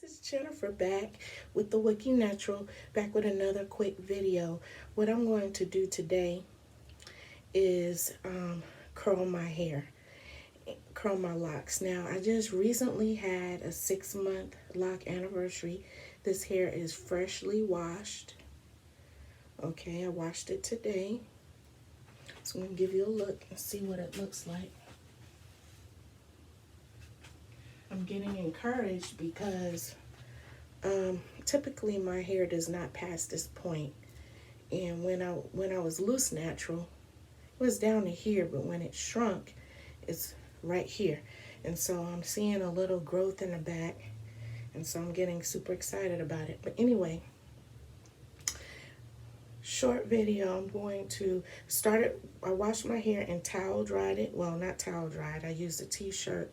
this is Jennifer back with the Wiki Natural, back with another quick video. What I'm going to do today is curl my hair, curl my locks. Now, I just recently had a 6-month lock anniversary. This hair is freshly washed. Okay, I washed it today. So I'm going to give you a look and see what it looks like. I'm getting encouraged because typically my hair does not pass this point. And when I was loose natural, it was down to here, but when it shrunk, it's right here. And so I'm seeing a little growth in the back, and so I'm getting super excited about it. But anyway, short video, I'm going to start it. I washed my hair and towel dried it. Well, not towel dried. I used a t-shirt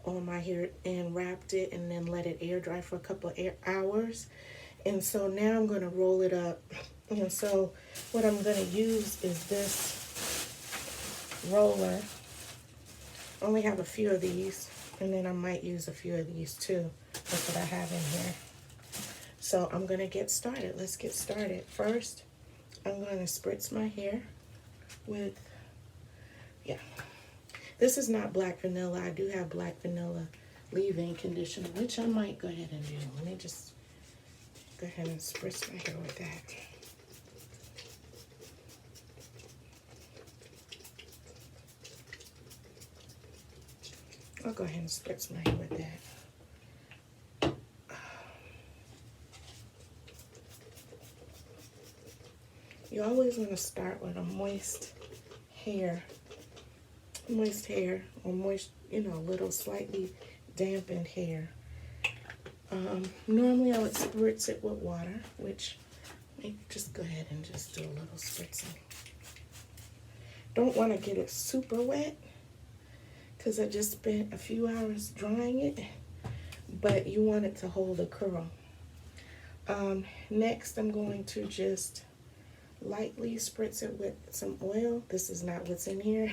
on my hair and wrapped it and then let it air dry for a couple of hours. And so now I'm going to roll it up. And so what I'm going to use is this roller. I only have a few of these, and then I might use a few of these too. That's what I have in here. So I'm going to get started. Let's get started. First, I'm going to spritz my hair with, this is not black vanilla. I do have black vanilla leave-in conditioner, which I might go ahead and do. Let me just go ahead and spritz my hair with that. I'll go ahead and spritz my hair with that. You always want to start with a moist hair, or moist, a little slightly dampened hair. Normally I would spritz it with water, which maybe just go ahead and just do a little spritzing. Don't want to get it super wet because I just spent a few hours drying it, but you want it to hold a curl. Next, I'm going to just lightly spritz it with some oil. This is not what's in here.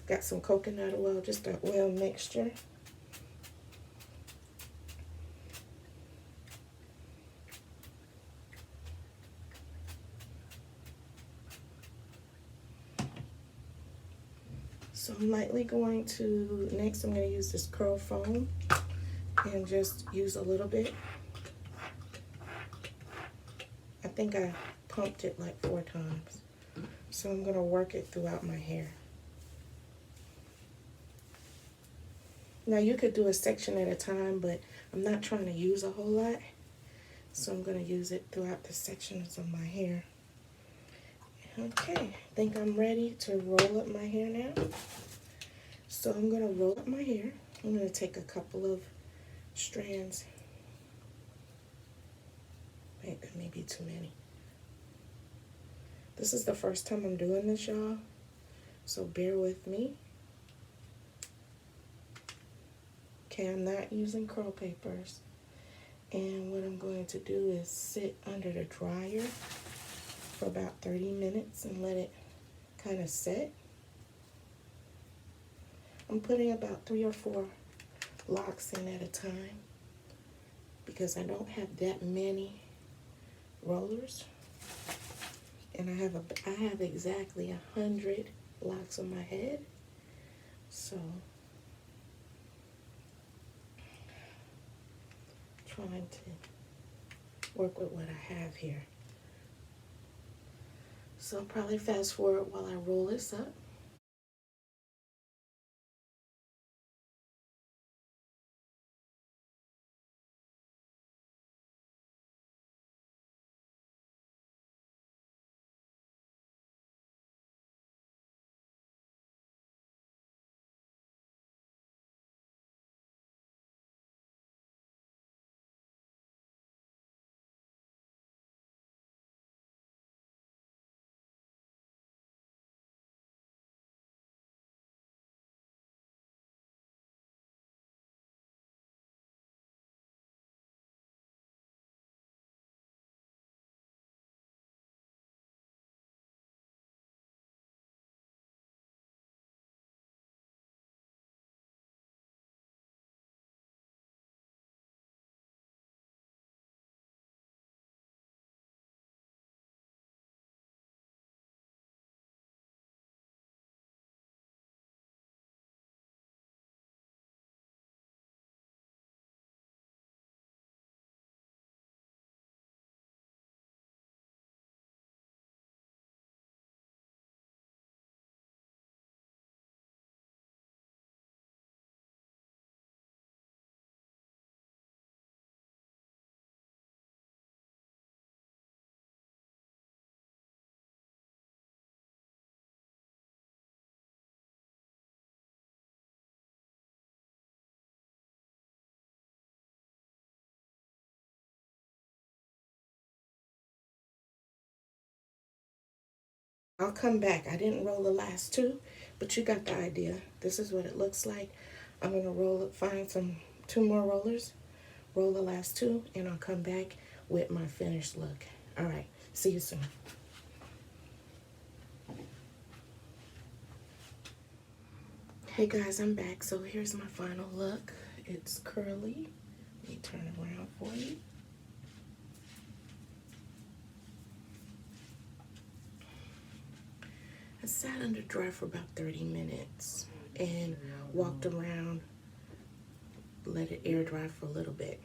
Got some coconut oil, just an oil mixture. So I'm lightly going to, next I'm going to use this curl foam and just use a little bit. I think I pumped it like 4 times. So I'm going to work it throughout my hair. Now you could do a section at a time, but I'm not trying to use a whole lot. So I'm going to use it throughout the sections of my hair. Okay, I think I'm ready to roll up my hair now. So I'm going to roll up my hair. I'm going to take a couple of strands. Wait, that may be too many. This is the first time I'm doing this, y'all. So bear with me. Okay, I'm not using curl papers. And what I'm going to do is sit under the dryer for about 30 minutes and let it kind of set. I'm putting about 3 or 4 locks in at a time because I don't have that many rollers. And I have exactly 100 locks on my head. So trying to work with what I have here. So I'll probably fast forward while I roll this up. I'll come back. I didn't roll the last two, but you got the idea. This is what it looks like. I'm gonna roll it, find some 2 more rollers, roll the last two, and I'll come back with my finished look. All right, see you soon. Hey guys, I'm back. So here's my final look. It's curly. Let me turn it around for you. I sat under dry for about 30 minutes and walked around, let it air dry for a little bit.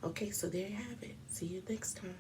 Okay, so there you have it. See you next time.